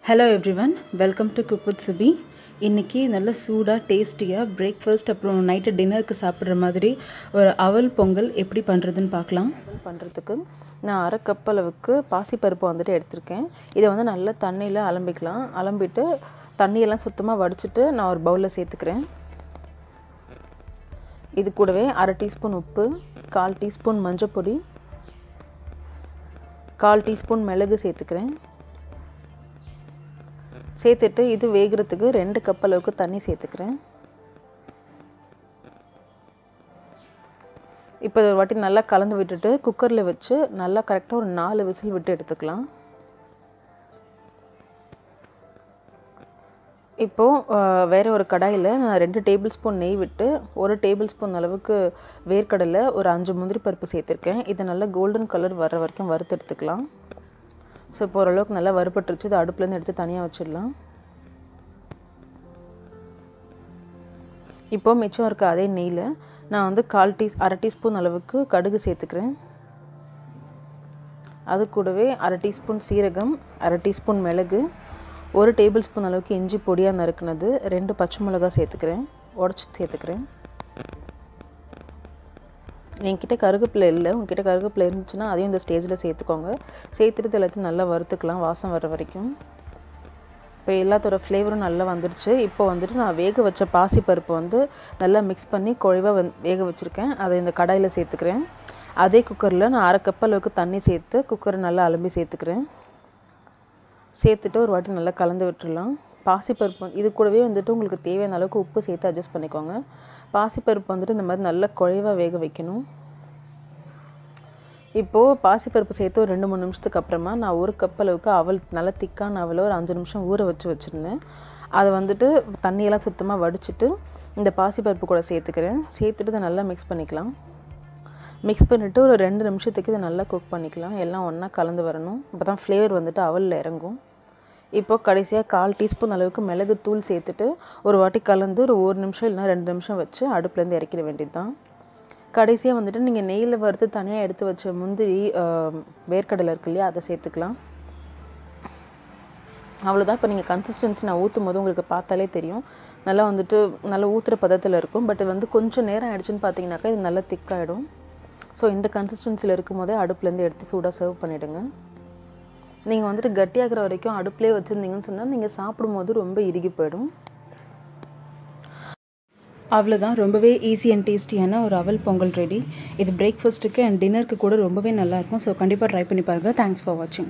Hello everyone, welcome to cook with Subi. இன்றைக்கி நல்ல சூடாக டேஸ்டியாக பிரேக்ஃபாஸ்ட் அப்புறம் நைட்டு டின்னருக்கு சாப்பிட்ற மாதிரி ஒரு அவல் பொங்கல் எப்படி பண்ணுறதுன்னு பார்க்கலாம். பண்ணுறதுக்கு நான் அரை கப் அளவுக்கு பாசிப்பருப்பு வந்துட்டு எடுத்திருக்கேன். இதை வந்து நல்லா தண்ணியில் அலம்பிக்கலாம். அலம்பிட்டு தண்ணியெல்லாம் சுத்தமாக வடிச்சிட்டு நான் ஒரு பவுலில் சேர்த்துக்கிறேன். இது கூடவே அரை டீஸ்பூன் உப்பு, 1/4 டீஸ்பூன் மஞ்சள் பொடி, 1/4 டீஸ்பூன் மிளகு சேர்த்துக்கிறேன். சேர்த்துட்டு இது வேகிறதுக்கு 2 கப் அளவுக்கு தண்ணி சேர்த்துக்கிறேன். இப்போ ஒரு வாட்டி நல்லா கலந்து விட்டுட்டு குக்கரில் வச்சு நல்லா கரெக்டாக ஒரு 4 விசில் விட்டு எடுத்துக்கலாம். இப்போது வேறு ஒரு கடாயில் நான் 2 டேபிள் ஸ்பூன் நெய் விட்டு 1 டேபிள் ஸ்பூன் அளவுக்கு வேர்க்கடலை, ஒரு 5 முந்திரி பருப்பு சேர்த்துருக்கேன். இதை நல்லா கோல்டன் கலர் வர்ற வரைக்கும் வறுத்து எடுத்துக்கலாம். ஸோ இப்போ ஓரளவுக்கு நல்லா வறுபட்டுருச்சு. இது அடுப்புலேருந்து எடுத்து தனியாக வச்சிடலாம். இப்போது மிச்சம் இருக்க அதே நெய்யில் நான் வந்து அரை டீஸ்பூன் அளவுக்கு கடுகு சேர்த்துக்கிறேன். அது கூடவே அரை டீஸ்பூன் சீரகம், அரை டீஸ்பூன் மிளகு, 1 டேபிள் ஸ்பூன் அளவுக்கு இஞ்சி பொடியாக நறுக்குனது, 2 பச்சை மிளகாய் சேர்த்துக்கிறேன், உடச்சி சேர்த்துக்கிறேன். என்கிட்ட கருவேப்பிலை இல்லை, உங்ககிட்ட கருவேப்பிலை இருந்துச்சுன்னா அதையும் இந்த ஸ்டேஜில் சேர்த்துக்கோங்க. சேர்த்துட்டு எல்லாத்தையும் நல்லா வறுத்துக்கலாம் வாசம் வர வரைக்கும். இப்போ எல்லாத்தோட ஃப்ளேவரும் நல்லா வந்துடுச்சு. இப்போ வந்துட்டு நான் வேக வச்ச பாசிப்பருப்பு வந்து நல்லா மிக்ஸ் பண்ணி குழைவாக வேக வச்சுருக்கேன். அதை இந்த கடாயில் சேர்த்துக்கிறேன். அதே குக்கரில் நான் அரை கப் அளவுக்கு தண்ணி சேர்த்து குக்கரை நல்லா அலம்பி சேர்த்துக்கிறேன். சேர்த்துட்டு ஒரு வாட்டி நல்லா கலந்து விட்டுடலாம். பாசிப்பருப்பு இது கூடவே வந்துட்டு உங்களுக்கு தேவையான அளவுக்கு உப்பு சேர்த்து அட்ஜஸ்ட் பண்ணிக்கோங்க. பாசிப்பருப்பு வந்துட்டு இந்த மாதிரி நல்லா குழைவாக வேக வைக்கணும். இப்போது பாசிப்பருப்பு சேர்த்து ஒரு 2-3 நிமிஷத்துக்கு அப்புறமா நான் 1 கப் அளவுக்கு அவல், நல்லா திக்கான அவலை ஒரு 5 நிமிஷம் ஊற வச்சுருந்தேன். அதை வந்துட்டு தண்ணியெல்லாம் சுத்தமாக வடிச்சிட்டு இந்த பாசிப்பருப்பு கூட சேர்த்துக்கிறேன். சேர்த்துட்டு இதை நல்லா மிக்ஸ் பண்ணிக்கலாம். மிக்ஸ் பண்ணிவிட்டு ஒரு 2 நிமிஷத்துக்கு இதை நல்லா குக் பண்ணிக்கலாம். எல்லாம் ஒன்றா கலந்து வரணும். அப்போ தான் ஃப்ளேவர் வந்துட்டு அவலில் இறங்கும். இப்போது கடைசியாக 1/4 டீஸ்பூன் அளவுக்கு மிளகு தூள் சேர்த்துட்டு ஒரு வாட்டி கலந்து ஒரு 1 நிமிஷம் இல்லைனா 2 நிமிஷம் வச்சு அடுப்புலேருந்து இறக்கிட வேண்டியது தான். கடைசியாக வந்துட்டு நீங்கள் நெய்யில் வறுத்து தனியாக எடுத்து வச்ச முந்திரி, வேர்க்கடலை இருக்கு இல்லையா, அதை சேர்த்துக்கலாம். அவ்வளோதான். இப்போ நீங்கள் கன்சிஸ்டன்சி நான் ஊற்றும் போது உங்களுக்கு பார்த்தாலே தெரியும், நல்லா வந்துட்டு நல்லா ஊற்றுற பதத்தில் இருக்கும். பட் வந்து கொஞ்சம் நேரம் ஆகிடுச்சுன்னு பார்த்தீங்கன்னாக்கா இது நல்லா திக்காகிடும். ஸோ இந்த கன்சிஸ்டன்சியில் இருக்கும் போதே அடுப்புலேருந்து எடுத்து சூடாக சர்வ் பண்ணிவிடுங்க. நீங்கள் வந்துட்டு கட்டியாகிற வரைக்கும் அடுப்புலேயே வச்சுருந்தீங்கன்னு சொன்னால் நீங்கள் சாப்பிடும்போது ரொம்ப இறுகி போயிடும். அவ்வளோதான். ரொம்பவே ஈஸி அண்ட் டேஸ்டியான ஒரு அவல் பொங்கல் ரெடி. இது பிரேக்ஃபாஸ்ட்டுக்கு அண்ட் டின்னருக்கு கூட ரொம்பவே நல்லாயிருக்கும். ஸோ கண்டிப்பாக ட்ரை பண்ணி பாருங்கள். தேங்க்ஸ் ஃபார் வாட்சிங்.